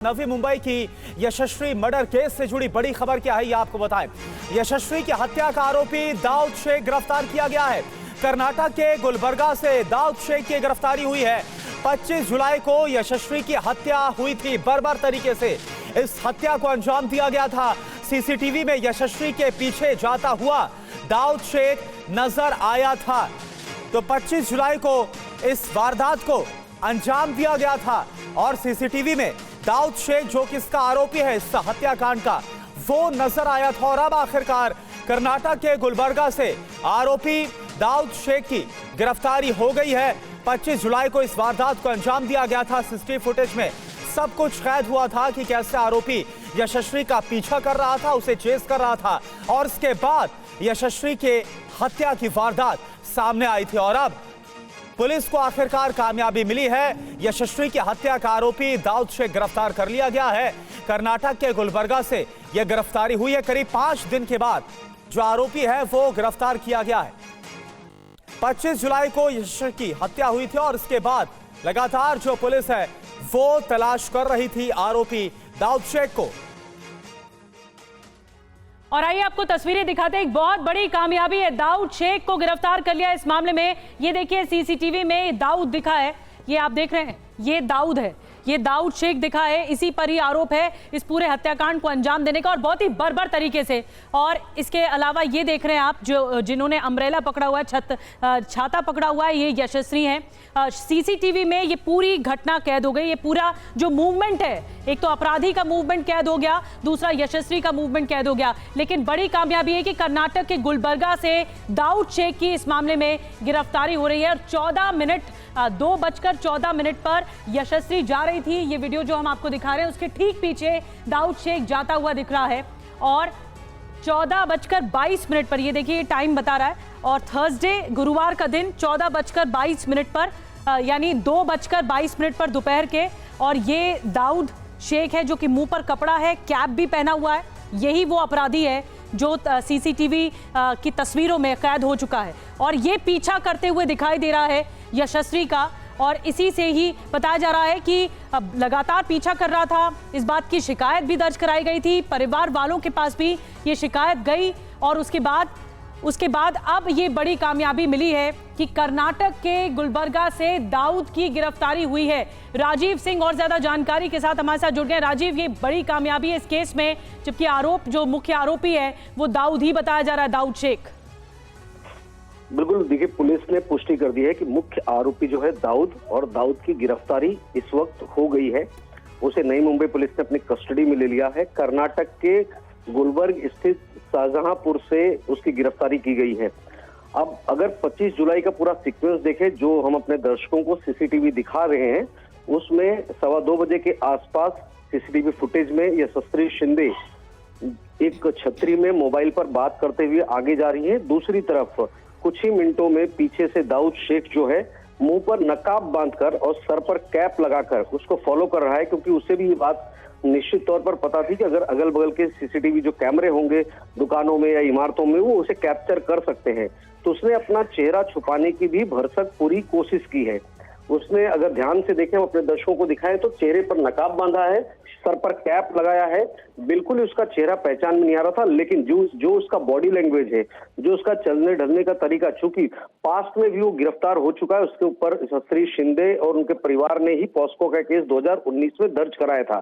नवी मुंबई की यशस्वी murder case से जुड़ी बड़ी खबर क्या है ये आपको बताएं। यशस्वी की हत्या का आरोपी दाऊद शेख गिरफ्तार किया गया है। कर्नाटक के गुलबर्गा से दाऊद शेख की गिरफ्तारी हुई है। 25 जुलाई को यशस्वी की हत्या हुई थी बर्बर तरीके से। इस हत्या को अंजाम दिया गया था। सीसीटीवी में यशस्वी के पीछे जाता हुआ दाऊद शेख नजर आया था। तो 25 जुलाई को इस वारदात को अंजाम दिया गया था और सीसीटीवी में दाऊद शेख जो कि इसका आरोपी है इस हत्याकांड का, वो नजर आया था। और अब आखिरकार कर्नाटक के गुलबर्गा से आरोपी दाऊद शेख की गिरफ्तारी हो गई है। 25 जुलाई को इस वारदात को अंजाम दिया गया था। सीसीटीवी फुटेज में सब कुछ कैद हुआ था कि कैसे आरोपी यशस्वी का पीछा कर रहा था, उसे चेस कर रहा था और इसके बाद यशस्वी के हत्या की वारदात सामने आई थी। और अब पुलिस को आखिरकार कामयाबी मिली है। यशस्वी की हत्या का आरोपी दाऊद शेख गिरफ्तार कर लिया गया है। कर्नाटक के गुलबर्गा से यह गिरफ्तारी हुई है। करीब 5 दिन के बाद जो आरोपी है वो गिरफ्तार किया गया है। 25 जुलाई को यशस्वी की हत्या हुई थी और इसके बाद लगातार जो पुलिस है वो तलाश कर रही थी आरोपी दाऊद शेख को। और आइए आपको तस्वीरें दिखाते हैं। एक बहुत बड़ी कामयाबी है, दाऊद शेख को गिरफ्तार कर लिया इस मामले में। ये देखिए सीसीटीवी में दाऊद दिखा है, ये आप देख रहे हैं, ये दाऊद है, ये दाऊद शेख दिखा है। इसी पर ही आरोप है इस पूरे हत्याकांड को अंजाम देने का और बहुत ही बर्बर तरीके से। और इसके अलावा ये देख रहे हैं आप जो जिन्होंने अम्ब्रेला पकड़ा हुआ है, छाता पकड़ा हुआ है, ये यशस्वी हैं। सीसीटीवी में ये पूरी घटना कैद हो गई। ये पूरा जो मूवमेंट है, एक तो अपराधी का मूवमेंट कैद हो गया, दूसरा यशस्वी का मूवमेंट कैद हो गया। लेकिन बड़ी कामयाबी है कि कर्नाटक के गुलबर्गा से दाऊद शेख की इस मामले में गिरफ्तारी हो रही है। और 2:14 पर यशस्वी जा रही थी। ये वीडियो जो हम आपको दिखा रहे हैं उसके ठीक पीछे दाऊद शेख जाता हुआ दिख रहा है। और 14:22 पर, ये देखिए टाइम बता रहा है। और थर्सडे गुरुवार का दिन 14:22 पर, यानी 2:22 पर दोपहर के। और ये दाऊद शेख है जो कि मुंह पर कपड़ा है, कैप भी पहना हुआ है। यही वो अपराधी है जो सीसीटीवी की तस्वीरों में कैद हो चुका है। और ये पीछा करते हुए दिखाई दे रहा है यशस्वी का। और इसी से ही बताया जा रहा है कि लगातार पीछा कर रहा था। इस बात की शिकायत भी दर्ज कराई गई थी, परिवार वालों के पास भी ये शिकायत गई। और उसके बाद अब ये बड़ी कामयाबी मिली है कि कर्नाटक के गुलबर्गा से दाऊद की गिरफ्तारी हुई है। राजीव सिंह और ज्यादा जानकारी के साथ हमारे साथ जुड़ गए। राजीव, ये बड़ी कामयाबी है इस केस में, जबकि जो मुख्य आरोपी है वो दाऊद ही बताया जा रहा है, दाऊद शेख। बिल्कुल, देखिए पुलिस ने पुष्टि कर दी है कि मुख्य आरोपी जो है दाऊद, और दाऊद की गिरफ्तारी इस वक्त हो गई है। उसे नई मुंबई पुलिस ने अपनी कस्टडी में ले लिया है। कर्नाटक के गुलबर्ग स्थित शाहजहांपुर से उसकी गिरफ्तारी की गई है। अब अगर 25 जुलाई का पूरा सीक्वेंस देखें जो हम अपने दर्शकों को सीसीटीवी दिखा रहे हैं, उसमें 2:15 बजे के आसपास सीसीटीवी फुटेज में यशस्वी शिंदे एक छतरी में मोबाइल पर बात करते हुए आगे जा रही है। दूसरी तरफ कुछ ही मिनटों में पीछे से दाऊद शेख जो है मुंह पर नकाब बांधकर और सर पर कैप लगाकर उसको फॉलो कर रहा है, क्योंकि उसे भी ये बात निश्चित तौर पर पता थी कि अगर अगल बगल के सीसीटीवी जो कैमरे होंगे दुकानों में या इमारतों में वो उसे कैप्चर कर सकते हैं। तो उसने अपना चेहरा छुपाने की भी भरसक पूरी कोशिश की है। उसने, अगर ध्यान से देखें, अपने दर्शकों को दिखाएं तो चेहरे पर नकाब बांधा है, सर पर कैप लगाया है। बिल्कुल ही उसका चेहरा पहचान में नहीं आ रहा था। लेकिन जो उसका बॉडी लैंग्वेज है, जो उसका चलने ढलने का तरीका, चूंकि पास्ट में भी वो गिरफ्तार हो चुका है, उसके ऊपर यशस्वी शिंदे और उनके परिवार ने ही पॉस्को का केस 2019 में दर्ज कराया था।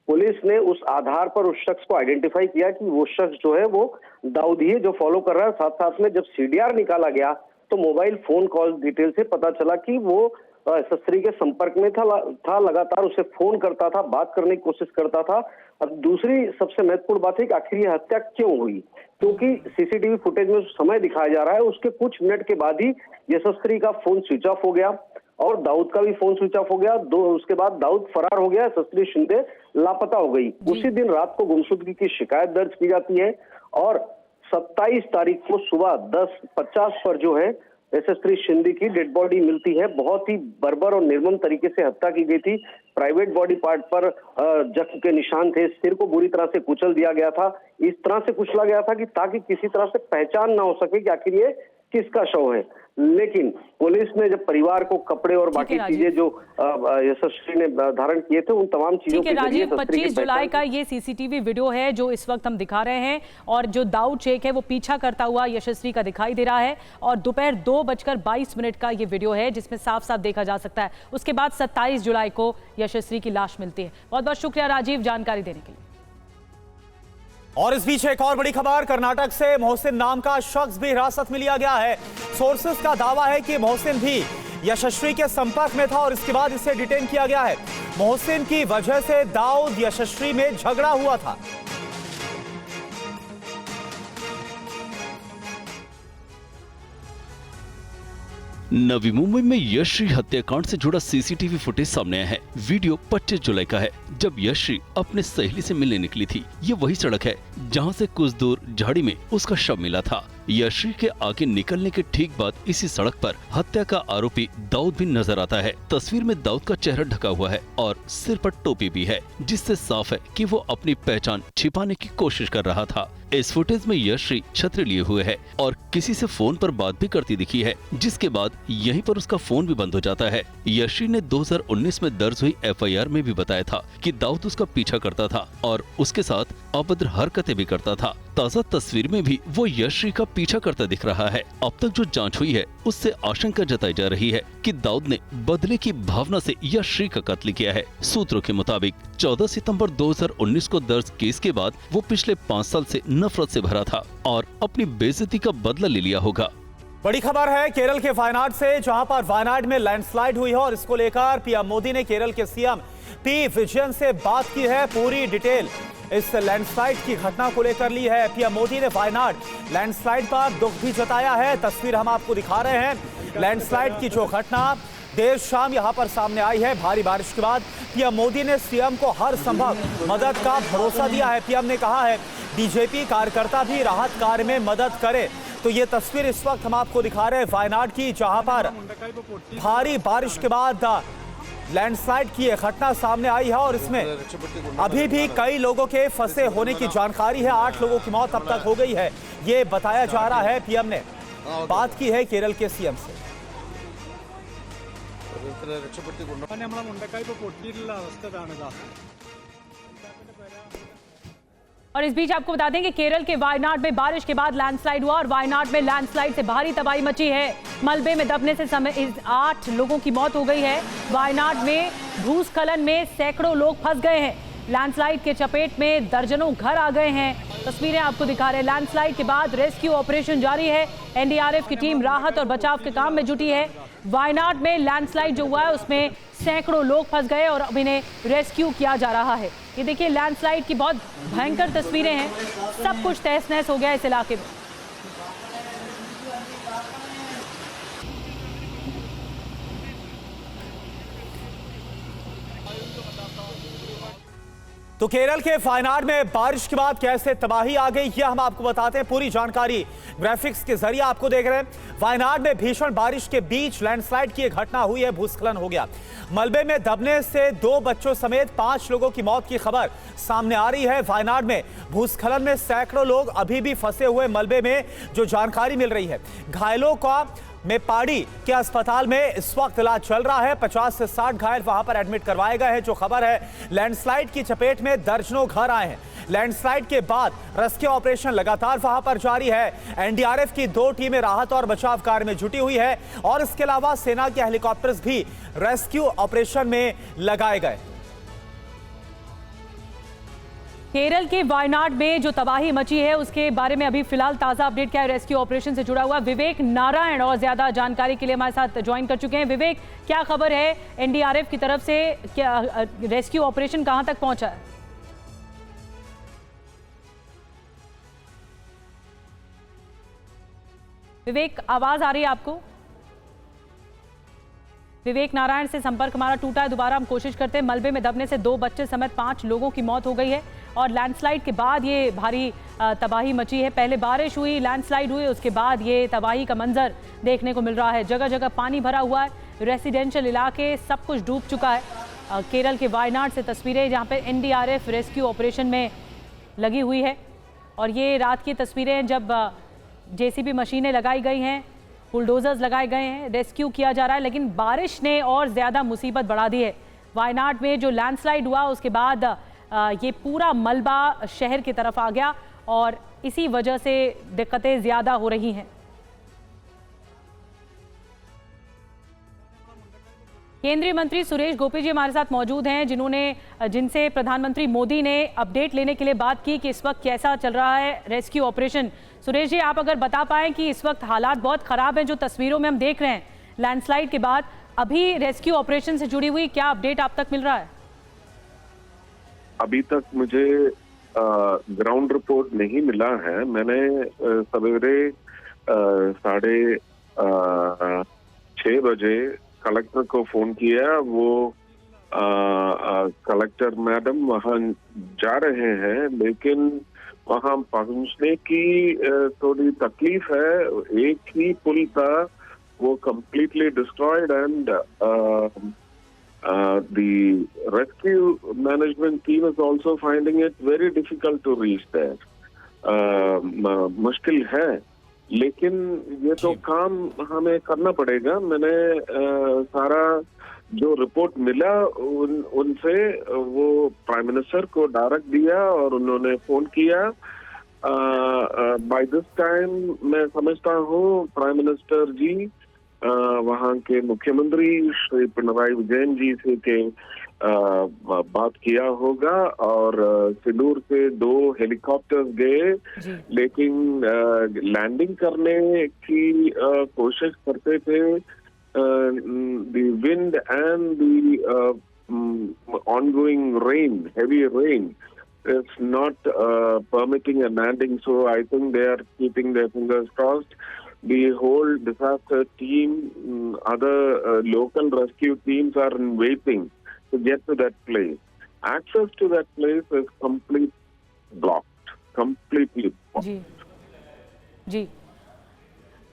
पुलिस ने उस आधार पर उस शख्स को आइडेंटिफाई किया कि वो शख्स जो है वो दाऊद ही है जो फॉलो कर रहा है। साथ साथ में जब सीडीआर निकाला गया तो मोबाइल फोन कॉल डिटेल से पता चला कि वो यशस्वी के संपर्क में था, लगातार उसे फोन करता था, बात करने की कोशिश करता था। अब दूसरी सबसे महत्वपूर्ण बात है कि आखिर ये हत्या क्यों हुई, क्योंकि सीसीटीवी फुटेज में समय दिखाया जा रहा है उसके कुछ मिनट के बाद ही यशस्वी का फोन स्विच ऑफ हो गया और दाऊद का भी फोन स्विच ऑफ हो गया। उसके बाद दाऊद फरार हो गया, यशस्वी शिंदे लापता हो गई। उसी दिन रात को गुमशुदगी की शिकायत दर्ज की जाती है और 27 तारीख को सुबह 10:50 पर जो है यशस्वी शिंदे की डेड बॉडी मिलती है। बहुत ही बर्बर और निर्मम तरीके से हत्या की गई थी। प्राइवेट बॉडी पार्ट पर जख्म के निशान थे, सिर को बुरी तरह से कुचल दिया गया था। इस तरह से कुचला गया था कि ताकि किसी तरह से पहचान ना हो सके कि आखिर ये किसका शव है। लेकिन पुलिस ने जब परिवार को कपड़े और बाकी चीजें जो यशस्वी ने धारण किए थे, उन तमाम चीजों के जरिए 25 जुलाई का ये सीसीटीवी वीडियो है जो इस वक्त हम दिखा रहे हैं, और जो दाऊद शेख है वो पीछा करता हुआ यशस्वी का दिखाई दे रहा है, और दोपहर 2:22 का ये वीडियो है जिसमें साफ साफ देखा जा सकता है। उसके बाद 27 जुलाई को यशस्वी की लाश मिलती है। बहुत बहुत शुक्रिया राजीव जानकारी देने के लिए। और इस बीच एक और बड़ी खबर, कर्नाटक से मोहसिन नाम का शख्स भी हिरासत में लिया गया है। सोर्सेस का दावा है कि मोहसिन भी यशस्वी के संपर्क में था और इसके बाद इसे डिटेन किया गया है। मोहसिन की वजह से दाऊद यशस्वी में झगड़ा हुआ था। नवी मुंबई में यशश्री हत्याकांड से जुड़ा सीसीटीवी फुटेज सामने आया है। वीडियो 25 जुलाई का है, जब यशश्री अपने सहेली से मिलने निकली थी। ये वही सड़क है जहां से कुछ दूर झाड़ी में उसका शव मिला था। यशश्री के आगे निकलने के ठीक बाद इसी सड़क पर हत्या का आरोपी दाऊद भी नजर आता है। तस्वीर में दाऊद का चेहरा ढका हुआ है और सिर पर टोपी भी है, जिससे साफ है कि वो अपनी पहचान छिपाने की कोशिश कर रहा था। इस फुटेज में यशश्री छतरी लिए हुए है और किसी से फोन पर बात भी करती दिखी है, जिसके बाद यहीं पर उसका फोन भी बंद हो जाता है। यशश्री ने 2019 में दर्ज हुई FIR में भी बताया था कि दाऊद उसका पीछा करता था और उसके साथ अभद्र हरकतें भी करता था। ताज़ा तस्वीर में भी वो यशश्री का पीछा करता दिख रहा है। अब तक जो जांच हुई है उससे आशंका जताई जा रही है कि दाऊद ने बदले की भावना से यशश्री का कत्ल किया है। सूत्रों के मुताबिक 14 सितंबर 2019 को दर्ज केस के बाद वो पिछले 5 साल से नफरत से भरा था और अपनी बेइज्जती का बदला ले लिया होगा। बड़ी खबर है केरल के वायनाड से, जहां पर वायनाड में लैंडस्लाइड हुई है और इसको लेकर पीएम मोदी ने केरल के सीएम पी विजयन से बात की है। पूरी डिटेल इस लैंडस्लाइड की घटना को लेकर ली है। पीएम मोदी ने वायनाड लैंडस्लाइड पर दुख भी जताया है। तस्वीर हम आपको दिखा रहे हैं। लैंडस्लाइड की जो घटना देर शाम यहां पर सामने आई है, भारी बारिश के बाद पीएम मोदी ने सीएम को हर संभव मदद का भरोसा दिया है। पीएम ने कहा है बीजेपी कार्यकर्ता भी राहत कार्य में मदद करे। तो ये तस्वीर इस वक्त हम आपको दिखा रहे हैं वायनाड की, जहां पर भारी बारिश के बाद लैंडस्लाइड की एक घटना सामने आई है और इसमें अभी भी कई लोगों के फंसे होने की जानकारी है। 8 लोगों की मौत अब तक हो गई है, ये बताया जा रहा है। पीएम ने बात की है केरल के सीएम से। और इस बीच आपको बता दें कि केरल के वायनाड में बारिश के बाद लैंडस्लाइड हुआ और वायनाड में लैंडस्लाइड से भारी तबाही मची है। मलबे में दबने से 8 लोगों की मौत हो गई है। वायनाड में भूस्खलन में सैकड़ों लोग फंस गए हैं। लैंडस्लाइड के चपेट में दर्जनों घर आ गए हैं। तस्वीरें आपको दिखा रहे हैं। लैंडस्लाइड के बाद रेस्क्यू ऑपरेशन जारी है। NDRF की टीम राहत और बचाव के काम में जुटी है। वायनाड में लैंडस्लाइड जो हुआ है उसमें सैकड़ों लोग फंस गए और अब इन्हें रेस्क्यू किया जा रहा है। ये देखिए लैंडस्लाइड की बहुत भयंकर तस्वीरें हैं। सब कुछ तहस नहस हो गया इस इलाके में। तो केरल के वायनाड में बारिश के बाद कैसे तबाही आ गई, यह हम आपको बताते हैं। पूरी जानकारी ग्राफिक्स के जरिए आपको देख रहे हैं। वायनाड में भीषण बारिश के बीच लैंडस्लाइड की एक घटना हुई है, भूस्खलन हो गया। मलबे में दबने से 2 बच्चों समेत 5 लोगों की मौत की खबर सामने आ रही है। वायनाड में भूस्खलन में सैकड़ों लोग अभी भी फंसे हुए मलबे में, जो जानकारी मिल रही है। घायलों का मेपाड़ी के अस्पताल में इस वक्त इलाज चल रहा है। 50 से 60 घायल वहां पर एडमिट करवाए गए हैं। जो खबर है, लैंडस्लाइड की चपेट में दर्जनों घर आए हैं। लैंडस्लाइड के बाद रेस्क्यू ऑपरेशन लगातार वहां पर जारी है। NDRF की 2 टीमें राहत और बचाव कार्य में जुटी हुई है और इसके अलावा सेना के हेलीकॉप्टर्स भी रेस्क्यू ऑपरेशन में लगाए गए। केरल के वायनाड में जो तबाही मची है उसके बारे में अभी फिलहाल ताजा अपडेट क्या है रेस्क्यू ऑपरेशन से जुड़ा हुआ विवेक नारायण और ज्यादा जानकारी के लिए हमारे साथ ज्वाइन कर चुके हैं। विवेक, क्या खबर है NDRF की तरफ से, क्या रेस्क्यू ऑपरेशन कहां तक पहुंचा है? विवेक, आवाज आ रही है आपको? विवेक नारायण से संपर्क हमारा टूटा है, दोबारा हम कोशिश करते हैं। मलबे में दबने से 2 बच्चे समेत 5 लोगों की मौत हो गई है और लैंडस्लाइड के बाद ये भारी तबाही मची है। पहले बारिश हुई, लैंडस्लाइड हुई, उसके बाद ये तबाही का मंजर देखने को मिल रहा है। जगह जगह पानी भरा हुआ है, रेसिडेंशियल इलाके सब कुछ डूब चुका है। केरल के वायनाड से तस्वीरें जहाँ पे NDRF रेस्क्यू ऑपरेशन में लगी हुई है और ये रात की तस्वीरें जब JCB मशीनें लगाई गई हैं, बुलडोजर्स लगाए गए हैं, रेस्क्यू किया जा रहा है, लेकिन बारिश ने और ज़्यादा मुसीबत बढ़ा दी है। वायनाड में जो लैंडस्लाइड हुआ उसके बाद ये पूरा मलबा शहर की तरफ आ गया और इसी वजह से दिक्कतें ज़्यादा हो रही हैं। केंद्रीय मंत्री सुरेश गोपी जी हमारे साथ मौजूद हैं, जिनसे प्रधानमंत्री मोदी ने अपडेट लेने के लिए बात की कि इस वक्त कैसा चल रहा है रेस्क्यू ऑपरेशन। सुरेश जी, आप अगर बता पाएं कि इस वक्त हालात बहुत खराब हैं जो तस्वीरों में हम देख रहे हैं लैंडस्लाइड के बाद, अभी रेस्क्यू ऑपरेशन से जुड़ी हुई क्या अपडेट आप तक मिल रहा है? अभी तक मुझे ग्राउंड रिपोर्ट नहीं मिला है। मैंने सवेरे 6:30 बजे कलेक्टर को फोन किया। वो कलेक्टर मैडम वहाँ जा रहे हैं, लेकिन वहाँ पहुँचने की थोड़ी तकलीफ है। एक ही पुल था, वो completely destroyed, and the rescue management team is also finding it very difficult to reach there. मुश्किल है, लेकिन ये तो काम हमें करना पड़ेगा। मैंने सारा जो रिपोर्ट मिला उनसे वो प्राइम मिनिस्टर को डायरेक्ट दिया और उन्होंने फोन किया। बाय दिस टाइम मैं समझता हूँ प्राइम मिनिस्टर जी वहाँ के मुख्यमंत्री श्री पिनराई विजयन जी से बात किया होगा और सिंदूर से 2 हेलीकॉप्टर्स गए, लेकिन लैंडिंग करने की कोशिश करते थे। the wind and the ongoing rain, heavy rain, is not permitting a landing, so I think they are keeping their fingers crossed. The whole disaster team, other local rescue teams are in waiting to get to that place. Access to that place is completely blocked. जी जी,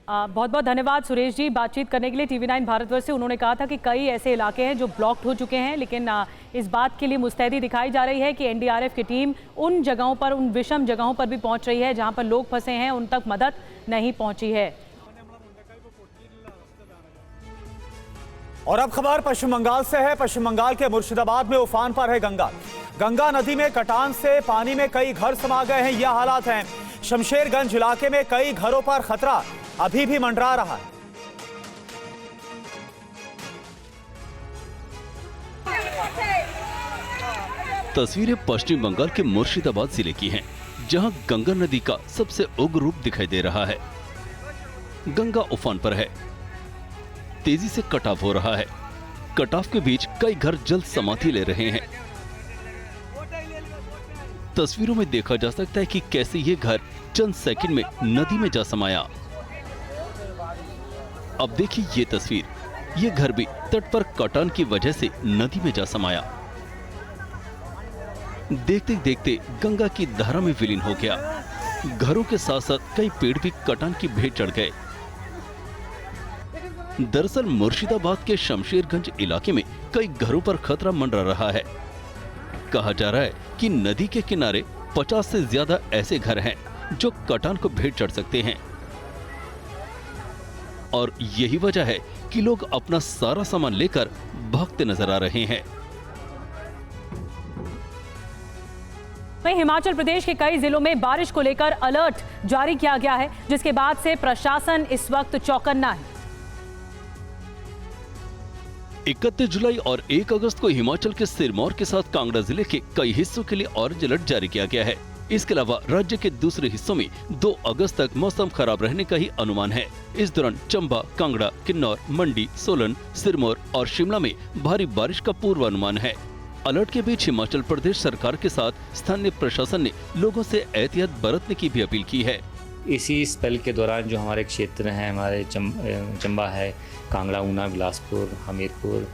बहुत बहुत धन्यवाद सुरेश जी बातचीत करने के लिए TV9 Bharatvarsh से। उन्होंने कहा था कि कई ऐसे इलाके हैं जो ब्लॉक्ड हो चुके हैं, लेकिन इस बात के लिए मुस्तैदी दिखाई जा रही है कि NDRF की टीम उन जगहों पर, उन विषम जगहों पर भी पहुंच रही है जहां पर लोग फंसे हैं, उन तक मदद नहीं पहुंची है। और अब खबर पश्चिम बंगाल से है। पश्चिम बंगाल के मुर्शिदाबाद में उफान पर है गंगा। गंगा नदी में कटान से पानी में कई घर समा गए हैं, यह हालात हैं। शमशेरगंज इलाके में कई घरों पर खतरा अभी भी मंडरा रहा है। तस्वीरें पश्चिम बंगाल के मुर्शिदाबाद जिले की हैं, जहां गंगा नदी का सबसे उग्र रूप दिखाई दे रहा है। गंगा उफान पर है, तेजी से कटाव हो रहा है। कटाव के बीच कई घर जल समाधि ले रहे हैं। तस्वीरों में देखा जा सकता है कि कैसे ये घर चंद सेकंड में नदी में जा समाया। अब देखिए ये तस्वीर, ये घर भी तट पर कटान की वजह से नदी में जा समाया। देखते देखते गंगा की धारा में विलीन हो गया। घरों के साथ साथ कई पेड़ भी कटान की भेंट चढ़ गए। दरअसल मुर्शिदाबाद के शमशेरगंज इलाके में कई घरों पर खतरा मंडरा रहा है। कहा जा रहा है कि नदी के किनारे 50 से ज्यादा ऐसे घर हैं जो कटान को भेंट चढ़ सकते हैं, और यही वजह है कि लोग अपना सारा सामान लेकर भागते नजर आ रहे हैं। वहीं हिमाचल प्रदेश के कई जिलों में बारिश को लेकर अलर्ट जारी किया गया है, जिसके बाद से प्रशासन इस वक्त चौकन्ना है। 31 जुलाई और 1 अगस्त को हिमाचल के सिरमौर के साथ कांगड़ा जिले के कई हिस्सों के लिए ऑरेंज अलर्ट जारी किया गया है। इसके अलावा राज्य के दूसरे हिस्सों में 2 अगस्त तक मौसम खराब रहने का ही अनुमान है। इस दौरान चंबा, कांगड़ा, किन्नौर, मंडी, सोलन, सिरमौर और शिमला में भारी बारिश का पूर्वानुमान है। अलर्ट के बीच हिमाचल प्रदेश सरकार के साथ स्थानीय प्रशासन ने लोगों से एहतियात बरतने की भी अपील की है। इसी स्पेल के दौरान जो हमारे क्षेत्र हैं, हमारे चंबा है, कांगड़ा, ऊना, बिलासपुर, हमीरपुर,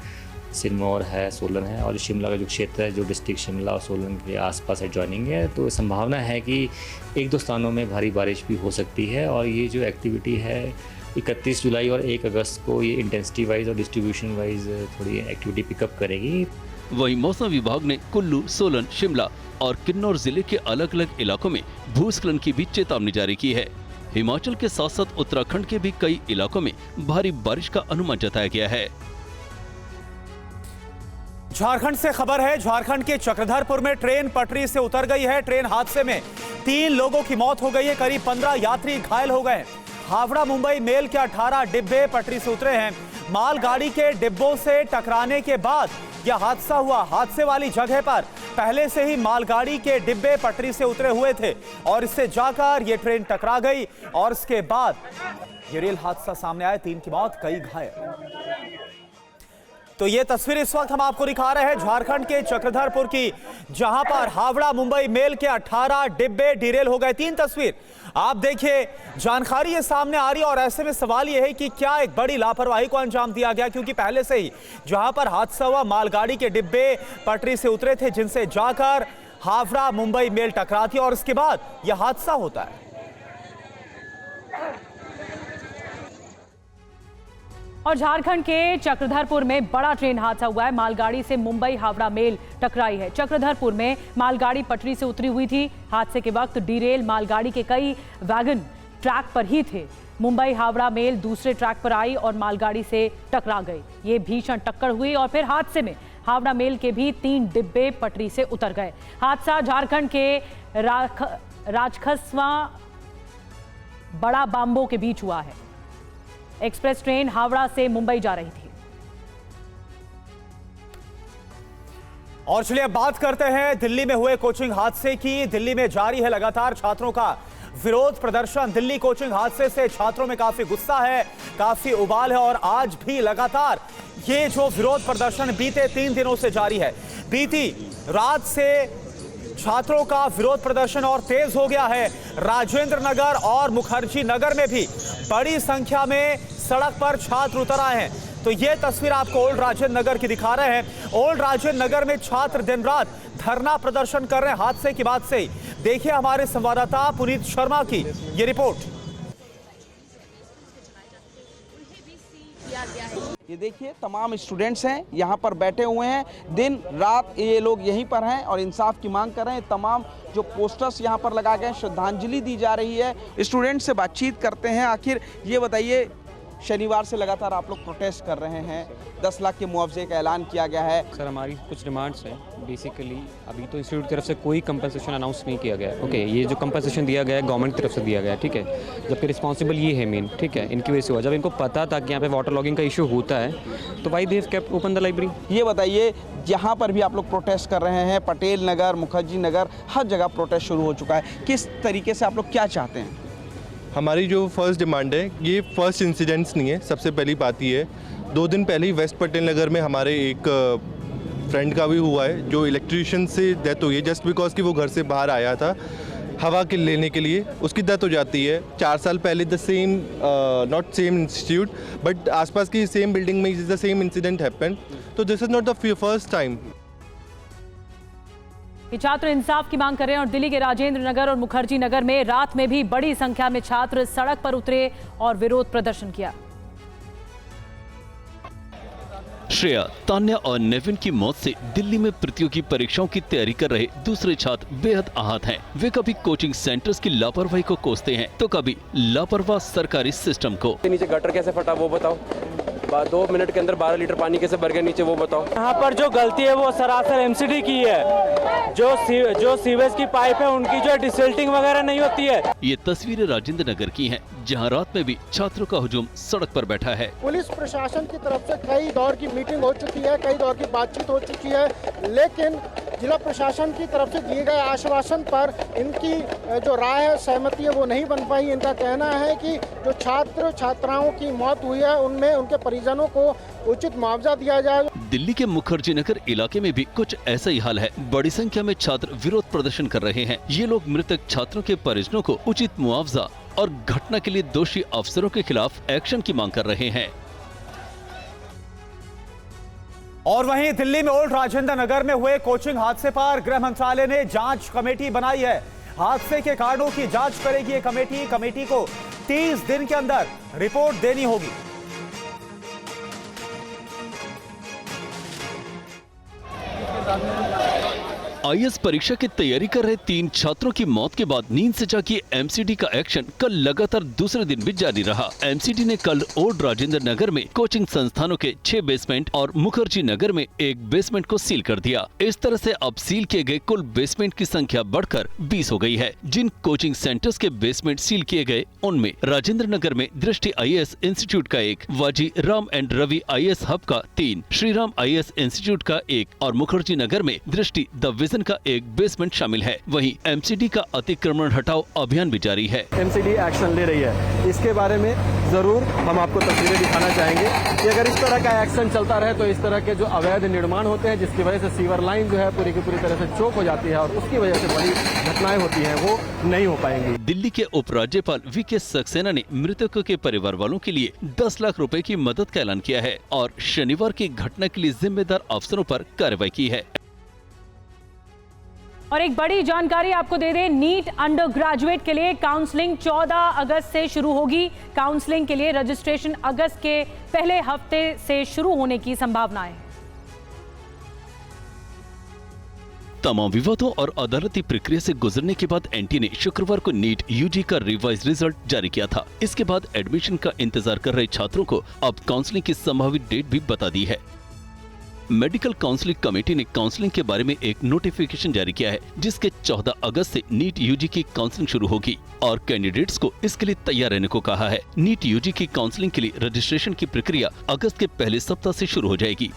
सिरमौर है, सोलन है, और शिमला का जो क्षेत्र है, जो डिस्ट्रिक्ट शिमला और सोलन के आसपास एडजॉइनिंग है, तो संभावना है कि 1-2 स्थानों में भारी बारिश भी हो सकती है। और ये जो एक्टिविटी है 31 जुलाई और 1 अगस्त को ये इंटेंसिटी वाइज और डिस्ट्रीब्यूशन वाइज थोड़ी एक्टिविटी पिकअप करेगी। वहीं मौसम विभाग ने कुल्लू, सोलन, शिमला और किन्नौर जिले के अलग अलग इलाकों में भूस्खलन की भी चेतावनी जारी की है। हिमाचल के साथ साथ उत्तराखंड के भी कई इलाकों में भारी बारिश का अनुमान जताया गया है। झारखंड से खबर है, झारखंड के चक्रधरपुर में ट्रेन पटरी से उतर गई है। ट्रेन हादसे में 3 लोगों की मौत हो गई है, करीब 15 यात्री घायल हो गए। हावड़ा मुंबई मेल के 18 डिब्बे पटरी से उतरे हैं। मालगाड़ी के डिब्बों से टकराने के बाद यह हादसा हुआ। हादसे वाली जगह पर पहले से ही मालगाड़ी के डिब्बे पटरी से उतरे हुए थे और इससे जाकर यह ट्रेन टकरा गई और इसके बाद यह रेल हादसा सामने आया। 3 की मौत, कई घायल। तो ये तस्वीर इस वक्त हम आपको दिखा रहे हैं झारखंड के चक्रधरपुर की, जहां पर हावड़ा मुंबई मेल के 18 डिब्बे डिरेल हो गए। 3 तस्वीर आप देखिए, जानकारी ये सामने आ रही है और ऐसे में सवाल ये है कि क्या एक बड़ी लापरवाही को अंजाम दिया गया, क्योंकि पहले से ही जहां पर हादसा हुआ मालगाड़ी के डिब्बे पटरी से उतरे थे, जिनसे जाकर हावड़ा मुंबई मेल टकराती है और इसके बाद यह हादसा होता है। और झारखंड के चक्रधरपुर में बड़ा ट्रेन हादसा हुआ है। मालगाड़ी से मुंबई हावड़ा मेल टकराई है। चक्रधरपुर में मालगाड़ी पटरी से उतरी हुई थी। हादसे के वक्त डिरेल मालगाड़ी के कई वैगन ट्रैक पर ही थे। मुंबई हावड़ा मेल दूसरे ट्रैक पर आई और मालगाड़ी से टकरा गई। ये भीषण टक्कर हुई और फिर हादसे में हावड़ा मेल के भी 3 डिब्बे पटरी से उतर गए। हादसा झारखंड के राजखसवा बड़ा बांबो के बीच हुआ है। एक्सप्रेस ट्रेन हावड़ा से मुंबई जा रही थी। और चलिए अब बात करते हैं दिल्ली में हुए कोचिंग हादसे की। दिल्ली में जारी है लगातार छात्रों का विरोध प्रदर्शन। दिल्ली कोचिंग हादसे से छात्रों में काफी गुस्सा है, काफी उबाल है और आज भी लगातार ये जो विरोध प्रदर्शन बीते 3 दिनों से जारी है। बीती रात से छात्रों का विरोध प्रदर्शन और तेज हो गया है। राजेंद्र नगर और मुखर्जी नगर में भी बड़ी संख्या में सड़क पर छात्र उतर आए हैं। तो ये तस्वीर आपको ओल्ड राजेंद्र नगर की दिखा रहे हैं। ओल्ड राजेंद्र नगर में छात्र दिन रात धरना प्रदर्शन कर रहे हैं हादसे की बाद से ही। देखिए हमारे संवाददाता पुनीत शर्मा की ये रिपोर्ट। ये देखिए तमाम स्टूडेंट्स हैं यहाँ पर बैठे हुए हैं। दिन रात ये लोग यहीं पर हैं और इंसाफ की मांग कर रहे हैं। तमाम जो पोस्टर्स यहाँ पर लगा गए, श्रद्धांजलि दी जा रही है। स्टूडेंट से बातचीत करते हैं। आखिर ये बताइए, शनिवार से लगातार आप लोग प्रोटेस्ट कर रहे हैं, 10 लाख के मुआवजे का ऐलान किया गया है। सर हमारी कुछ डिमांड्स हैं। बेसिकली अभी तो इंस्टीट्यूट की तरफ से कोई कंपनसेशन अनाउंस नहीं किया गया है। ओके, ये जो कंपनसेशन दिया गया है गवर्नमेंट की तरफ से दिया गया है, ठीक है। जबकि रिस्पॉन्सिबल ये है मेन, ठीक है, इनकी वजह से हुआ। जब इनको पता था कि यहाँ पे वाटर लॉगिंग का इशू होता है तो भाई they have kept open the library. ये बताइए, जहाँ पर भी आप लोग प्रोटेस्ट कर रहे हैं, पटेल नगर, मुखर्जी नगर, हर जगह प्रोटेस्ट शुरू हो चुका है। किस तरीके से आप लोग क्या चाहते हैं? हमारी जो फर्स्ट डिमांड है, ये फर्स्ट इंसिडेंट्स नहीं है। सबसे पहली बात ये है, 2 दिन पहले ही वेस्ट पटेल नगर में हमारे एक फ्रेंड का भी हुआ है, जो इलेक्ट्रिशियन से डेथ हुई है जस्ट बिकॉज कि वो घर से बाहर आया था हवा के लेने के लिए, उसकी डेथ हो जाती है। 4 साल पहले the same not same institute but आसपास की सेम बिल्डिंग में द सेम इंसिडेंट हैपन। तो this is not the first time. ये छात्र इंसाफ की मांग कर रहे हैं और दिल्ली के राजेंद्र नगर और मुखर्जी नगर में रात में भी बड़ी संख्या में छात्र सड़क पर उतरे और विरोध प्रदर्शन किया। श्रेया, तान्या और नेविन की मौत से दिल्ली में प्रतियोगी परीक्षाओं की तैयारी कर रहे दूसरे छात्र बेहद आहत हैं। वे कभी कोचिंग सेंटर्स की लापरवाही को कोसते हैं तो कभी लापरवाह सरकारी सिस्टम को। नीचे गटर कैसे फटा वो बताओ, 2 मिनट के अंदर 12 लीटर पानी कैसे भर गया नीचे वो बताओ। यहाँ पर जो गलती है वो सरासर एमसीडी की है। जो सीवेज की पाइप है उनकी जो डिसल्टिंग वगैरह नहीं होती है। ये तस्वीरें राजेंद्र नगर की हैं, जहां रात में भी छात्रों का हुजूम सड़क पर बैठा है। पुलिस प्रशासन की तरफ से कई दौर की मीटिंग हो चुकी है, कई दौर की बातचीत हो चुकी है, लेकिन जिला प्रशासन की तरफ से दिए गए आश्वासन पर इनकी जो राय है, सहमति है, वो नहीं बन पाई। इनका कहना है कि जो छात्र छात्राओं की मौत हुई है उनमें उनके परिजनों को उचित मुआवजा दिया जाए। दिल्ली के मुखर्जी नगर इलाके में भी कुछ ऐसा ही हाल है। बड़ी संख्या में छात्र विरोध प्रदर्शन कर रहे हैं। ये लोग मृतक छात्रों के परिजनों को उचित मुआवजा और घटना के लिए दोषी अफसरों के खिलाफ एक्शन की मांग कर रहे हैं। और वहीं दिल्ली में ओल्ड राजेंद्र नगर में हुए कोचिंग हादसे पर गृह मंत्रालय ने जांच कमेटी बनाई है। हादसे के कारणों की जांच करेगी ये कमेटी। कमेटी को 30 दिन के अंदर रिपोर्ट देनी होगी। आईएएस परीक्षा की तैयारी कर रहे 3 छात्रों की मौत के बाद नींद से जागी एमसीडी का एक्शन कल लगातार दूसरे दिन भी जारी रहा। एमसीडी ने कल ओल्ड राजेंद्र नगर में कोचिंग संस्थानों के 6 बेसमेंट और मुखर्जी नगर में 1 बेसमेंट को सील कर दिया। इस तरह से अब सील किए गए कुल बेसमेंट की संख्या बढ़कर 20 हो गई है। जिन कोचिंग सेंटर्स के बेसमेंट सील किए गए उनमें राजेंद्र नगर में दृष्टि आईएएस इंस्टीट्यूट का 1, Vajiram and Ravi IAS hub का 3, श्रीराम आईएएस इंस्टीट्यूट का 1 और मुखर्जी नगर में दृष्टि द विजन का 1 बेसमेंट शामिल है। वहीं एमसीडी का अतिक्रमण हटाओ अभियान भी जारी है। एमसीडी एक्शन ले रही है, इसके बारे में जरूर हम आपको तस्वीरें दिखाना चाहेंगे कि अगर इस तरह का एक्शन चलता रहे तो इस तरह के जो अवैध निर्माण होते हैं जिसकी वजह से सीवर लाइन जो है पूरी की पूरी तरह से चौक हो जाती है और उसकी वजह से बड़ी घटनाएं होती हैं वो नहीं हो पाएंगी। दिल्ली के उपराज्यपाल वीके सक्सेना ने मृतकों के परिवार वालों के लिए 10 लाख रुपए की मदद का ऐलान किया है और शनिवार की घटना के लिए जिम्मेदार अफसरों पर कार्रवाई की है। और एक बड़ी जानकारी आपको दे दें, नीट अंडर ग्रेजुएट के लिए काउंसलिंग 14 अगस्त से शुरू होगी। काउंसलिंग के लिए रजिस्ट्रेशन अगस्त के पहले हफ्ते से शुरू होने की संभावना है। तमाम विवादों और अदालती प्रक्रिया से गुजरने के बाद एनटी ने शुक्रवार को नीट यूजी का रिवाइज रिजल्ट जारी किया था। इसके बाद एडमिशन का इंतजार कर रहे छात्रों को अब काउंसलिंग की संभावित डेट भी बता दी है। मेडिकल काउंसलिंग कमेटी ने काउंसलिंग के बारे में एक नोटिफिकेशन जारी किया है जिसके 14 अगस्त से नीट यूजी की काउंसलिंग शुरू होगी और कैंडिडेट्स को इसके लिए तैयार रहने को कहा है। नीट यूजी की काउंसलिंग के लिए रजिस्ट्रेशन की प्रक्रिया अगस्त के पहले सप्ताह से शुरू हो जाएगी।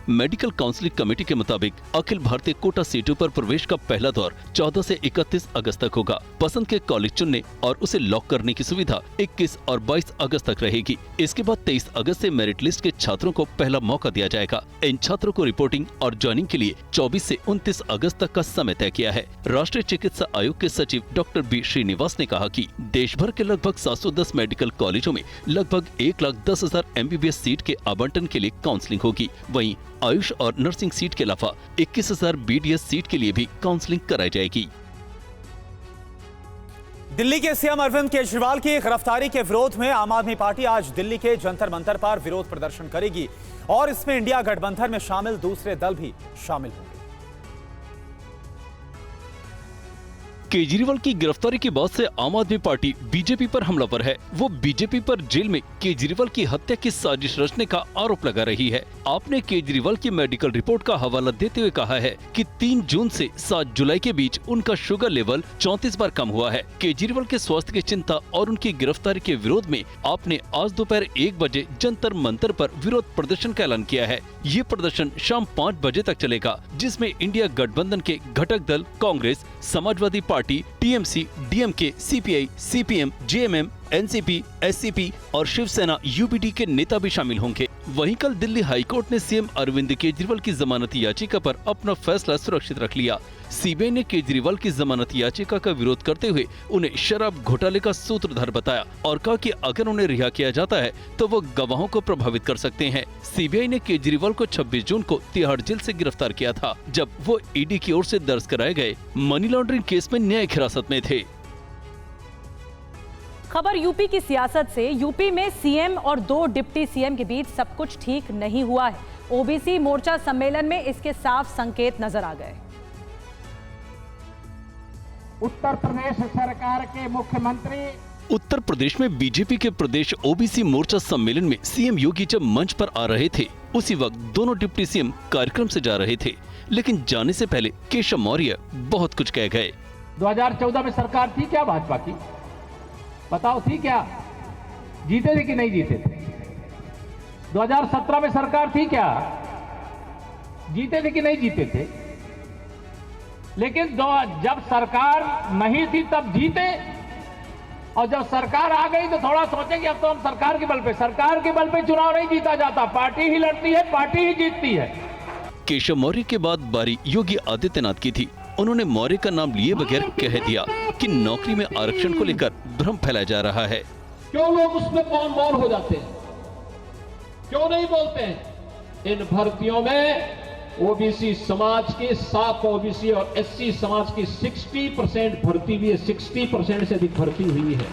मेडिकल काउंसलिंग कमेटी के मुताबिक अखिल भारतीय कोटा सीटों पर प्रवेश का पहला दौर 14 से 31 अगस्त तक होगा। पसंद के कॉलेज चुनने और उसे लॉक करने की सुविधा 21 और 22 अगस्त तक रहेगी। इसके बाद 23 अगस्त से मेरिट लिस्ट के छात्रों को पहला मौका दिया जाएगा। इन छात्रों को रिपोर्टिंग और ज्वाइनिंग के लिए 24 से 29 अगस्त तक का समय तय किया है। राष्ट्रीय चिकित्सा आयोग के सचिव डॉक्टर बी श्रीनिवास ने कहा कि देश भर के लगभग 710 मेडिकल कॉलेजों में लगभग 1,10,000 MBBS सीट के आवंटन के लिए काउंसलिंग होगी। वहीं आयुष और नर्सिंग सीट के अलावा 21,000 BDS सीट के लिए भी काउंसलिंग कराई जाएगी। दिल्ली के सीएम अरविंद केजरीवाल की गिरफ्तारी के विरोध में आम आदमी पार्टी आज दिल्ली के जंतर मंतर पर विरोध प्रदर्शन करेगी और इसमें इंडिया गठबंधन में शामिल दूसरे दल भी शामिल होंगे। केजरीवाल की गिरफ्तारी के बाद से आम आदमी पार्टी बीजेपी पर हमलावर है। वो बीजेपी पर जेल में केजरीवाल की हत्या की साजिश रचने का आरोप लगा रही है। आपने केजरीवाल की मेडिकल रिपोर्ट का हवाला देते हुए कहा है कि 3 जून से 7 जुलाई के बीच उनका शुगर लेवल 34 बार कम हुआ है। केजरीवाल के स्वास्थ्य की चिंता और उनकी गिरफ्तारी के विरोध में आपने आज दोपहर 1 बजे जंतर मंतर पर विरोध प्रदर्शन का ऐलान किया है। ये प्रदर्शन शाम 5 बजे तक चलेगा, जिसमें इंडिया गठबंधन के घटक दल Congress, Samajwadi party, TMC, DMK, CPI, CPM, JMM, NCP, SCP और शिवसेना यूपीडी के नेता भी शामिल होंगे। वहीं कल दिल्ली हाईकोर्ट ने सीएम अरविंद केजरीवाल की जमानत याचिका पर अपना फैसला सुरक्षित रख लिया। सीबीआई ने केजरीवाल की जमानत याचिका का विरोध करते हुए उन्हें शराब घोटाले का सूत्रधार बताया और कहा कि अगर उन्हें रिहा किया जाता है तो वो गवाहों को प्रभावित कर सकते हैं। सीबीआई ने केजरीवाल को 26 जून को तिहाड़ जेल से गिरफ्तार किया था, जब वो ईडी की ओर से दर्ज कराए गए मनी लॉन्ड्रिंग केस में न्यायिक हिरासत में थे। खबर यूपी की सियासत से। यूपी में सीएम और 2 डिप्टी सीएम के बीच सब कुछ ठीक नहीं हुआ है। ओबीसी मोर्चा सम्मेलन में इसके साफ संकेत नजर आ गए। उत्तर प्रदेश सरकार के मुख्यमंत्री उत्तर प्रदेश में बीजेपी के प्रदेश ओबीसी मोर्चा सम्मेलन में सीएम योगी जब मंच पर आ रहे थे, उसी वक्त दोनों डिप्टी सीएम कार्यक्रम से जा रहे थे, लेकिन जाने से पहले केशव मौर्य बहुत कुछ कह गए। 2014 में सरकार थी क्या भाजपा की? बताओ थी क्या? जीते थे कि नहीं जीते थे? 2017 में सरकार थी क्या? जीते थे कि नहीं जीते थे? लेकिन जब सरकार नहीं थी तब जीते, और जब सरकार आ गई तो थोड़ा सोचे कि अब तो हम सरकार के बल पे चुनाव नहीं जीता जाता, पार्टी ही लड़ती है, पार्टी ही जीतती है। केशव मौर्य के बाद बारी योगी आदित्यनाथ की थी। उन्होंने मौर्य का नाम लिए बगैर कह दिया कि नौकरी में आरक्षण को लेकर भ्रम फैलाया जा रहा है। क्यों लोग उसमें मौन हो जाते हैं? क्यों नहीं बोलते हैं? इन भर्तियों में ओबीसी समाज के 7 ओबीसी और एससी समाज की 60% भर्ती हुई है, 60% से अधिक भर्ती हुई है।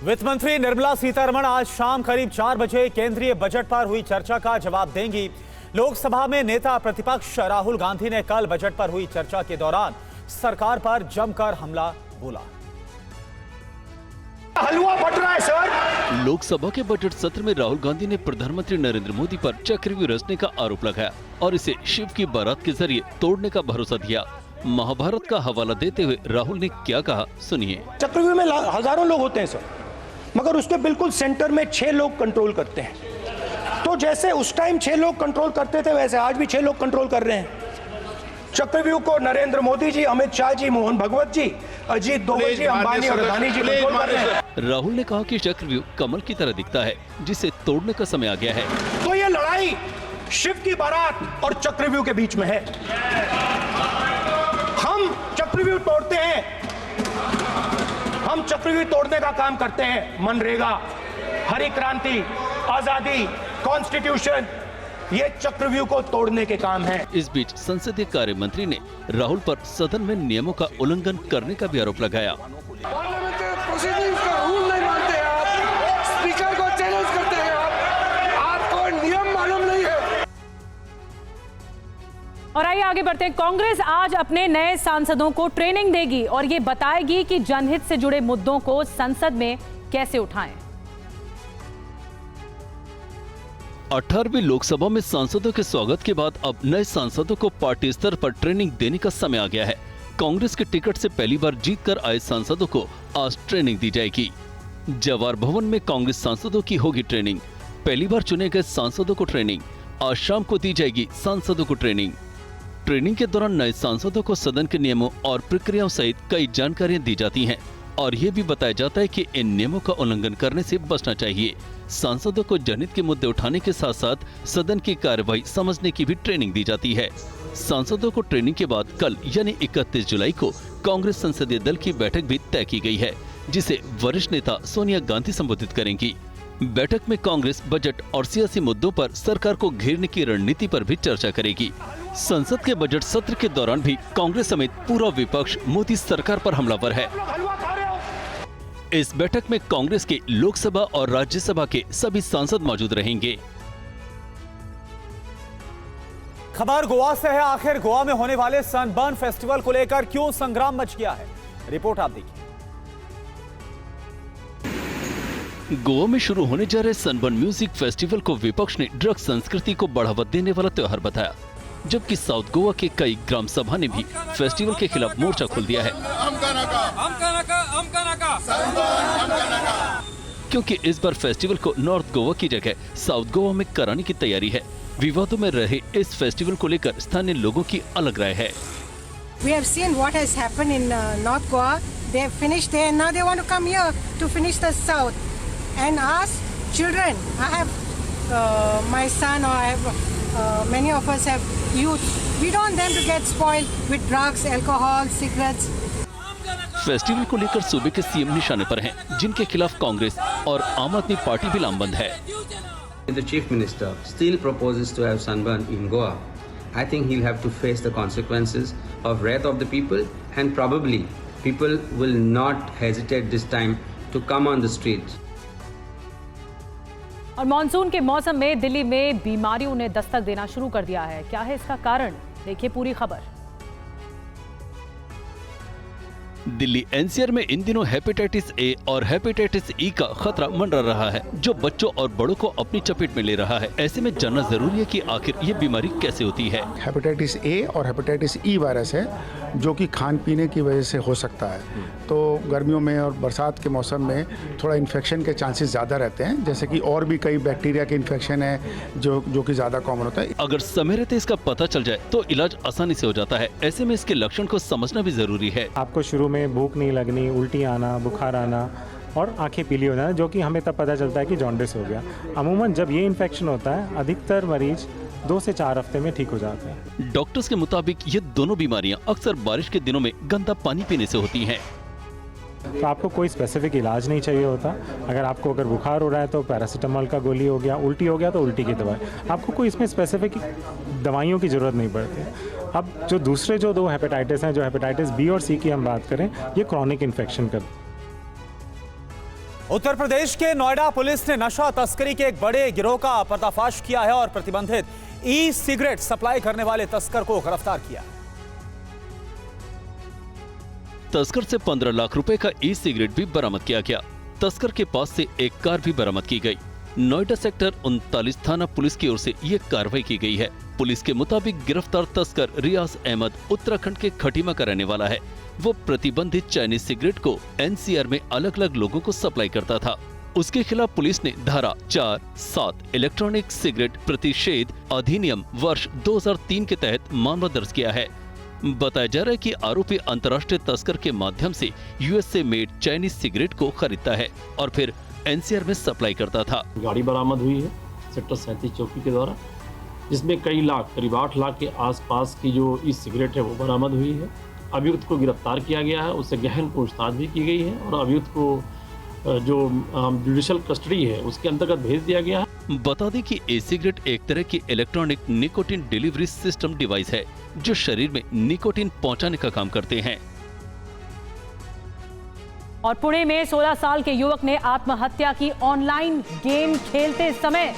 वित्त मंत्री निर्मला सीतारमण आज शाम करीब 4 बजे केंद्रीय बजट पर हुई चर्चा का जवाब देंगी। लोकसभा में नेता प्रतिपक्ष राहुल गांधी ने कल बजट पर हुई चर्चा के दौरान सरकार पर जमकर हमला बोला। हलवा बट रहा है सर। लोकसभा के बजट सत्र में राहुल गांधी ने प्रधानमंत्री नरेंद्र मोदी पर चक्रव्यूह रचने का आरोप लगाया और इसे शिव की बारात के जरिए तोड़ने का भरोसा दिया। महाभारत का हवाला देते हुए राहुल ने क्या कहा, सुनिए। चक्रव्यूह में हजारों लोग होते हैं सर, मगर उसके बिल्कुल सेंटर में 6 लोग कंट्रोल करते हैं। तो जैसे उस टाइम 6 लोग कंट्रोल करते थे, वैसे आज भी 6 लोग कंट्रोल कर रहे हैं। चक्रव्यूह को नरेंद्र मोदी जी, अमित शाह जी, मोहन भगवत जी, अजीत दोवल जी, अंबानी और अदानी जी कंट्रोल कर रहे हैं। राहुल ने कहा कि चक्रव्यूह कमल की तरह दिखता है, जिसे तोड़ने का समय आ गया है। तो ये लड़ाई शिव की बारात और चक्रव्यूह के बीच में है। हम चक्रव्यूह तोड़ते हैं, हम चक्रव्यूह तोड़ने का काम करते हैं। मनरेगा, हरी क्रांति, आजादी, कॉन्स्टिट्यूशन, ये चक्रव्यूह को तोड़ने के काम है। इस बीच संसदीय कार्य मंत्री ने राहुल पर सदन में नियमों का उल्लंघन करने का भी आरोप लगाया। प्रोसीडिंग्स का रूल नहीं मानते हैं आप, स्पीकर को चैलेंज करते हैं आप, आपको नियम मालूम नहीं है। और आइए आगे बढ़ते हैं। कांग्रेस आज अपने नए सांसदों को ट्रेनिंग देगी और ये बताएगी कि जनहित से जुड़े मुद्दों को संसद में कैसे उठाएं। 18वीं लोकसभा में सांसदों के स्वागत के बाद अब नए सांसदों को पार्टी स्तर पर ट्रेनिंग देने का समय आ गया है। कांग्रेस के टिकट से पहली बार जीतकर आए सांसदों को आज ट्रेनिंग दी जाएगी। जवाहर भवन में कांग्रेस सांसदों की होगी ट्रेनिंग। पहली बार चुने गए सांसदों को ट्रेनिंग आज शाम को दी जाएगी। सांसदों को ट्रेनिंग के दौरान नए सांसदों को सदन के नियमों और प्रक्रियाओं सहित कई जानकारियां दी जाती हैं और ये भी बताया जाता है कि इन नियमों का उल्लंघन करने से बचना चाहिए। सांसदों को जनहित के मुद्दे उठाने के साथ साथ सदन की कार्यवाही समझने की भी ट्रेनिंग दी जाती है। सांसदों को ट्रेनिंग के बाद कल यानी 31 जुलाई को कांग्रेस संसदीय दल की बैठक भी तय की गई है, जिसे वरिष्ठ नेता सोनिया गांधी संबोधित करेंगी। बैठक में कांग्रेस बजट और सियासी मुद्दों पर सरकार को घेरने की रणनीति पर भी चर्चा करेगी। संसद के बजट सत्र के दौरान भी कांग्रेस समेत पूरा विपक्ष मोदी सरकार पर हमलावर है। इस बैठक में कांग्रेस के लोकसभा और राज्यसभा के सभी सांसद मौजूद रहेंगे। खबर गोवा से है। आखिर गोवा में होने वाले सनबर्न फेस्टिवल को लेकर क्यों संग्राम मच गया है, रिपोर्ट आप देखिए। गोवा में शुरू होने जा रहे सनबर्न म्यूजिक फेस्टिवल को विपक्ष ने ड्रग्स संस्कृति को बढ़ावा देने वाला त्योहार बताया, जबकि साउथ गोवा के कई ग्राम सभा ने भी फेस्टिवल के खिलाफ मोर्चा खोल दिया है, क्योंकि इस बार फेस्टिवल को नॉर्थ गोवा की जगह साउथ गोवा में कराने की तैयारी है। विवादों में रहे इस फेस्टिवल को लेकर स्थानीय लोगों की अलग राय है। We have seen what has happened in North Goa. They have finished there and now they want to come here to finish the south. And us children, I have my son, or I have many of us have youth. We don't want them to get spoiled with drugs, alcohol, cigarettes. Festival को लेकर सूबे के CM निशाने पर हैं, जिनके खिलाफ कांग्रेस और आम आदमी पार्टी भी लामबंद है। The chief minister still proposes to have sunburn in Goa. I think he'll have to face the consequences of wrath of the people, and probably people will not hesitate this time to come on the street. और monsoon के मौसम में दिल्ली में बीमारियों ने दस्तक देना शुरू कर दिया है। क्या है इसका कारण, देखिए पूरी खबर। दिल्ली एनसीआर में इन दिनों हेपेटाइटिस ए और हेपेटाइटिस ई का खतरा मंडरा रहा है, जो बच्चों और बड़ों को अपनी चपेट में ले रहा है। ऐसे में जानना जरूरी है कि आखिर ये बीमारी कैसे होती है। हेपेटाइटिस ए और हेपेटाइटिस ई वायरस है, जो कि खान पीने की वजह से हो सकता है। तो गर्मियों में और बरसात के मौसम में थोड़ा इन्फेक्शन के चांसेस ज़्यादा रहते हैं, जैसे कि और भी कई बैक्टीरिया के इन्फेक्शन है जो कि ज़्यादा कॉमन होता है। अगर समय रहते इसका पता चल जाए तो इलाज आसानी से हो जाता है। ऐसे में इसके लक्षण को समझना भी जरूरी है। आपको शुरू में भूख नहीं लगनी, उल्टी आना, बुखार आना और आंखें पीली हो जाना, जो कि हमें तब पता चलता है कि जॉन्डिस हो गया। अमूमन जब ये इन्फेक्शन होता है, अधिकतर मरीज 2 से 4 हफ्ते में ठीक हो जाते हैं। डॉक्टर्स के मुताबिक ये दोनों बीमारियां अक्सर बारिश के दिनों में गंदा पानी पीने से होती हैं। तो आपको कोई स्पेसिफिक इलाज नहीं चाहिए होता। अगर बुखार हो रहा है तो पैरासीटामोल का गोली हो गया, उल्टी हो गया तो उल्टी की दवाई। आपको कोई इसमें स्पेसिफिक दवाइयों की ज़रूरत नहीं पड़ती। अब जो दूसरे 2 हेपेटाइटिस हैं, जो हेपेटाइटिस बी और सी की हम बात करें, ये क्रॉनिक इन्फेक्शन का। उत्तर प्रदेश के नोएडा पुलिस ने नशा तस्करी के एक बड़े गिरोह का पर्दाफाश किया है और प्रतिबंधित ई सिगरेट सप्लाई करने वाले तस्कर को गिरफ्तार किया। तस्कर से 15 लाख रुपए का ई सिगरेट भी बरामद किया गया। तस्कर के पास से एक कार भी बरामद की गई। नोएडा सेक्टर 39 थाना पुलिस की ओर से ये कार्रवाई की गई है। पुलिस के मुताबिक गिरफ्तार तस्कर रियाज अहमद उत्तराखंड के खटीमा का रहने वाला है। वो प्रतिबंधित चाइनीज सिगरेट को एनसीआर में अलग अलग लोगों को सप्लाई करता था। उसके खिलाफ पुलिस ने धारा 4-7 इलेक्ट्रॉनिक सिगरेट प्रतिषेध अधिनियम वर्ष 2003 के तहत मामला दर्ज किया है। बताया जा रहा है कि आरोपी अंतर्राष्ट्रीय तस्कर के माध्यम से यूएस से मेड चाइनीज सिगरेट को खरीदता है और फिर एनसीआर में सप्लाई करता था। गाड़ी बरामद हुई है सेक्टर 37 चौकी के द्वारा, जिसमें कई लाख, करीब 8 लाख के आसपास की जो ई सिगरेट है वो बरामद हुई है। अभियुक्त को गिरफ्तार किया गया है, उससे गहन पूछताछ भी की गई है और अभियुक्त को जो जुडिशियल कस्टडी है उसके अंतर्गत भेज दिया गया है। बता दें कि ई सिगरेट एक तरह की electronic nicotine delivery system device है जो शरीर में निकोटिन पहुंचाने का काम करते हैं। और पुणे में 16 साल के युवक ने आत्महत्या की। ऑनलाइन गेम खेलते समय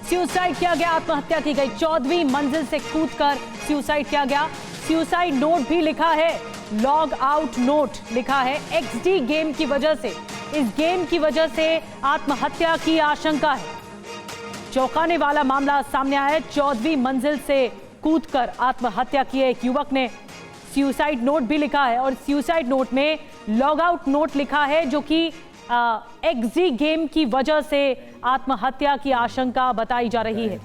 सुसाइड किया गया, आत्महत्या की गई। 14वीं मंजिल से कूदकर सुसाइड किया गया। सुसाइड नोट भी लिखा है, लॉग आउट नोट लिखा है। एक्सडी गेम की वजह से, इस गेम की वजह से आत्महत्या की आशंका है। चौंकाने वाला मामला सामने आया है। 14वीं मंजिल से कूदकर आत्महत्या की एक युवक ने। सुसाइड नोट भी लिखा है और सुसाइड नोट में लॉग आउट नोट लिखा है, जो कि एक्सडी गेम की वजह से आत्महत्या की आशंका बताई जा रही है।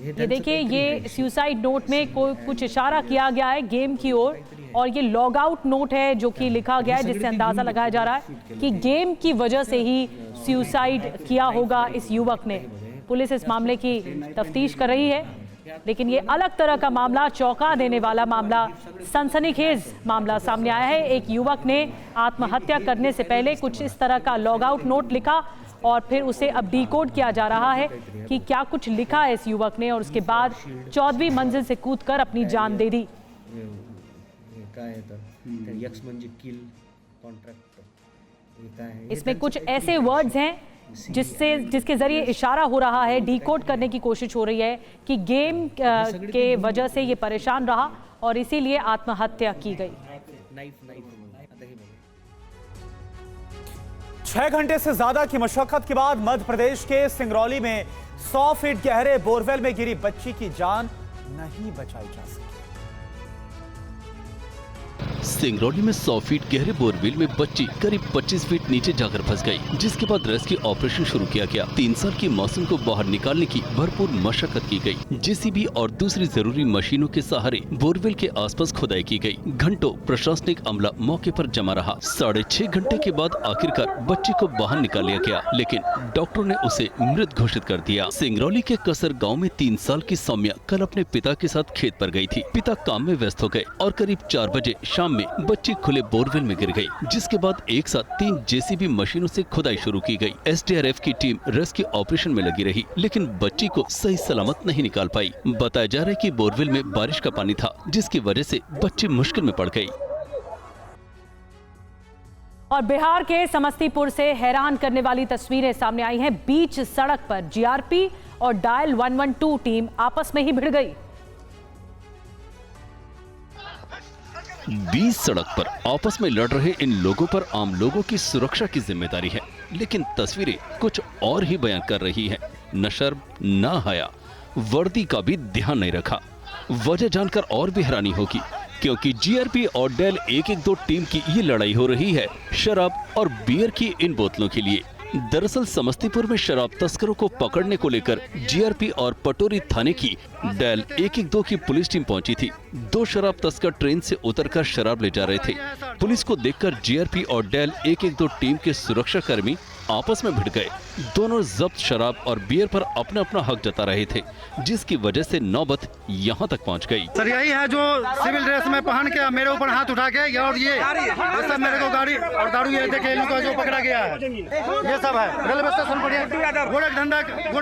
ये देखिए, ये सुसाइड नोट में कुछ इशारा किया गया है गेम की ओर और ये लॉग आउट नोट है जो कि लिखा गया है, जिससे अंदाजा लगाया जा रहा है कि गेम की वजह से ही सुसाइड किया होगा इस युवक ने। पुलिस इस मामले की तफ्तीश कर रही है, लेकिन ये अलग तरह का मामला, चौंका देने वाला मामला, सनसनीखेज मामला सामने आया है। एक युवक ने आत्महत्या करने से पहले कुछ इस तरह का लॉग आउट नोट लिखा और फिर उसे अब डिकोड किया जा रहा है कि क्या कुछ लिखा है इस युवक ने, और उसके बाद 14वीं मंजिल से कूदकर अपनी जान दे दी। इसमें कुछ ऐसे वर्ड्स हैं जिसके जरिए इशारा हो रहा है, डिकोड करने की कोशिश हो रही है कि गेम के वजह से ये परेशान रहा और इसीलिए आत्महत्या की गई। 6 घंटे से ज्यादा की मशक्कत के बाद मध्य प्रदेश के सिंगरौली में 100 फीट गहरे बोरवेल में गिरी बच्ची की जान नहीं बचाई जा सकी। सिंगरौली में 100 फीट गहरे बोरवेल में बच्ची करीब 25 फीट नीचे जाकर फंस गई, जिसके बाद रेस्क्यू ऑपरेशन शुरू किया गया। 3 साल की मासूम को बाहर निकालने की भरपूर मशक्कत की गई। जेसीबी और दूसरी जरूरी मशीनों के सहारे बोरवेल के आसपास खुदाई की गई। घंटों प्रशासनिक अमला मौके पर जमा रहा। 6.5 घंटे के बाद आखिरकार बच्ची को बाहर निकाल लिया गया, लेकिन डॉक्टरों ने उसे मृत घोषित कर दिया। सिंगरौली के कसर गाँव में 3 साल की सौम्या कल अपने पिता के साथ खेत पर गयी थी। पिता काम में व्यस्त हो गए और करीब 4 बजे शाम में बच्ची खुले बोरवेल में गिर गई, जिसके बाद एक साथ 3 जेसीबी मशीनों से खुदाई शुरू की गई। एसडीआरएफ की टीम रेस्क्यू ऑपरेशन में लगी रही, लेकिन बच्ची को सही सलामत नहीं निकाल पाई। बताया जा रहा है कि बोरवेल में बारिश का पानी था, जिसकी वजह से बच्ची मुश्किल में पड़ गई। और बिहार के समस्तीपुर से हैरान करने वाली तस्वीरें सामने आई हैं। बीच सड़क पर जीआरपी और डायल 112 टीम आपस में ही भिड़ गई। बीच सड़क पर आपस में लड़ रहे इन लोगों पर आम लोगों की सुरक्षा की जिम्मेदारी है, लेकिन तस्वीरें कुछ और ही बयान कर रही हैं। न शर्म न हया, वर्दी का भी ध्यान नहीं रखा। वजह जानकर और भी हैरानी होगी, क्योंकि जीआरपी और डेल 112 टीम की ये लड़ाई हो रही है शराब और बियर की इन बोतलों के लिए। दरअसल समस्तीपुर में शराब तस्करों को पकड़ने को लेकर जीआरपी और पटोरी थाने की डेल 112 की पुलिस टीम पहुंची थी। 2 शराब तस्कर ट्रेन से उतरकर शराब ले जा रहे थे। पुलिस को देखकर जीआरपी और डेल 112 टीम के सुरक्षा कर्मी आपस में भिड़ गए। दोनों जब्त शराब और बियर पर अपना अपना हक जता रहे थे, जिसकी वजह से नौबत यहाँ तक पहुँच गई। सर यही है जो सिविल ड्रेस में पहन के मेरे ऊपर हाथ उठा के और ये सब मेरे को गाड़ी और दारू ये देखे इनको जो पकड़ा गया है, ये सब है रेलवे स्टेशन पर गोरख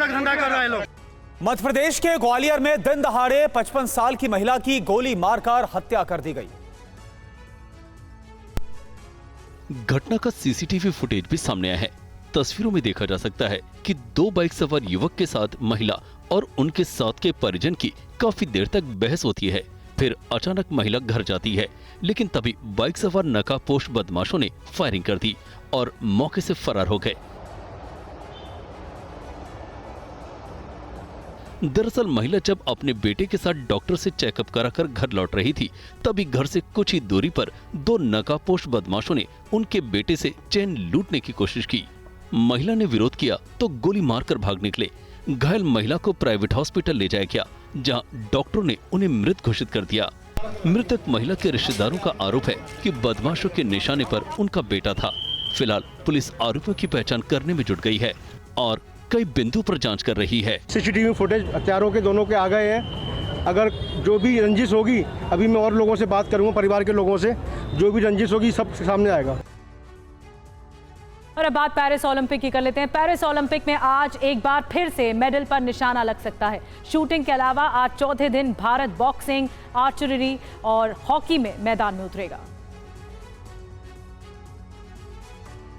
धंधा कर रहा है लोग। मध्य प्रदेश के ग्वालियर में दिन दहाड़े 55 साल की महिला की गोली मारकर हत्या कर दी गई। घटना का सीसीटीवी फुटेज भी सामने आया है। तस्वीरों में देखा जा सकता है कि दो बाइक सवार युवक के साथ महिला और उनके साथ के परिजन की काफी देर तक बहस होती है। फिर अचानक महिला घर जाती है, लेकिन तभी बाइक सवार नकाबपोश बदमाशों ने फायरिंग कर दी और मौके से फरार हो गए। दरअसल महिला जब अपने बेटे के साथ डॉक्टर से चेकअप कराकर घर लौट रही थी, तभी घर से कुछ ही दूरी पर दो नकाबपोश बदमाशों ने उनके बेटे से चेन लूटने की कोशिश की। महिला ने विरोध किया तो गोली मारकर भाग निकले। घायल महिला को प्राइवेट हॉस्पिटल ले जाया गया, जहां डॉक्टरों ने उन्हें मृत घोषित कर दिया। मृतक महिला के रिश्तेदारों का आरोप है कि बदमाशों के निशाने पर उनका बेटा था। फिलहाल पुलिस आरोपियों की पहचान करने में जुट गई है और कई बिंदु पर जांच कर रही है। सीसीटीवी फुटेज हत्यारों के दोनों के आ गए हैं। अगर जो भी रंजिश होगी, अभी मैं और लोगों से बात करूंगा, परिवार के लोगों से, जो भी रंजिश होगी सब सामने आएगा। और अब बात पेरिस ओलंपिक की कर लेते हैं। पेरिस ओलंपिक में आज एक बार फिर से मेडल पर निशाना लग सकता है। शूटिंग के अलावा आज चौथे दिन भारत बॉक्सिंग, आर्चरी और हॉकी में मैदान में उतरेगा।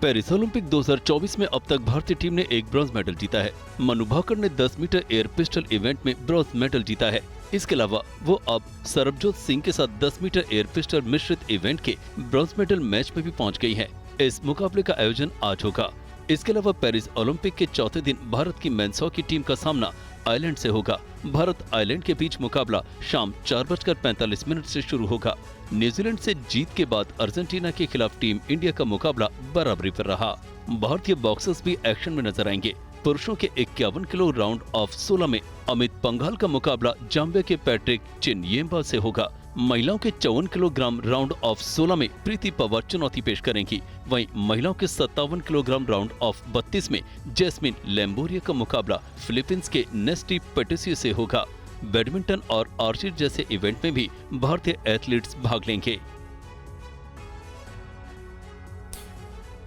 पेरिस ओलंपिक 2024 में अब तक भारतीय टीम ने एक ब्रॉन्ज मेडल जीता है। मनु भाकर ने 10 मीटर एयर पिस्टल इवेंट में ब्रॉन्ज मेडल जीता है। इसके अलावा वो अब सरबजोत सिंह के साथ 10 मीटर एयर पिस्टल मिश्रित इवेंट के ब्रॉन्ज मेडल मैच में भी पहुंच गई है। इस मुकाबले का आयोजन आज होगा। इसके अलावा पेरिस ओलंपिक के चौथे दिन भारत की मेंस हॉकी टीम का सामना आयरलैंड से होगा। भारत आयरलैंड के बीच मुकाबला शाम 4:45 से शुरू होगा। न्यूजीलैंड से जीत के बाद अर्जेंटीना के खिलाफ टीम इंडिया का मुकाबला बराबरी पर रहा। भारतीय बॉक्सर्स भी एक्शन में नजर आएंगे। पुरुषों के 51 किलो राउंड ऑफ 16 में अमित पंघाल का मुकाबला जाम्बिया के पैट्रिक चिनयेम्बा से होगा। महिलाओं के 54 किलोग्राम राउंड ऑफ 16 में प्रीति पवार चुनौती पेश करेंगी। वहीं महिलाओं के 57 किलोग्राम राउंड ऑफ 32 में जैस्मिन लेम्बोरिया का मुकाबला फिलीपींस के नेस्टी पेटिसियो से होगा। बैडमिंटन और आर्चरी जैसे इवेंट में भी भारतीय एथलीट्स भाग लेंगे।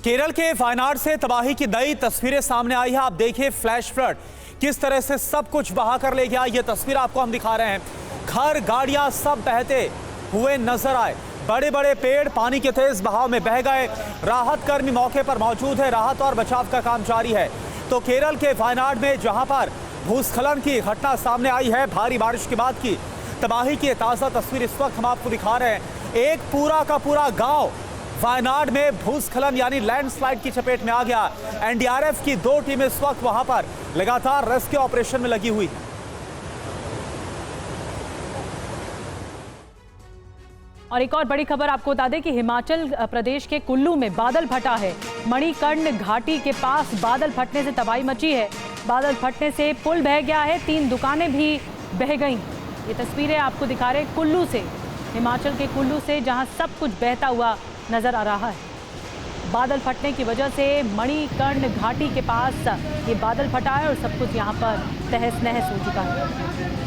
केरल के वायनाड से तबाही की नई तस्वीरें सामने आई है। आप देखिए फ्लैश फ्लड किस तरह से सब कुछ बहा कर ले गया। ये तस्वीर आपको हम दिखा रहे हैं। घर, गाड़ियां सब बहते हुए नजर आए। बड़े बड़े पेड़ पानी के तेज बहाव में बह गए। राहत कर्मी मौके पर मौजूद है। राहत और बचाव का काम जारी है। तो केरल के वायनाड में जहां पर भूस्खलन की घटना सामने आई है, भारी बारिश के बाद की तबाही की ताजा तस्वीर इस वक्त हम आपको दिखा रहे हैं। एक पूरा का पूरा गांव वायनाड में भूस्खलन यानी लैंडस्लाइड की चपेट में आ गया। एनडीआरएफ की 2 टीमें इस वक्त वहां पर लगातार रेस्क्यू ऑपरेशन में लगी हुई है। और एक और बड़ी खबर आपको बता दें कि हिमाचल प्रदेश के कुल्लू में बादल फटा है। मणिकर्ण घाटी के पास बादल फटने से तबाही मची है। बादल फटने से पुल बह गया है, 3 दुकानें भी बह गईं। ये तस्वीरें आपको दिखा रहे कुल्लू से, हिमाचल के कुल्लू से, जहां सब कुछ बहता हुआ नजर आ रहा है। बादल फटने की वजह से मणिकर्ण घाटी के पास ये बादल फटा है और सब कुछ यहाँ पर तहस नहस हो चुका है।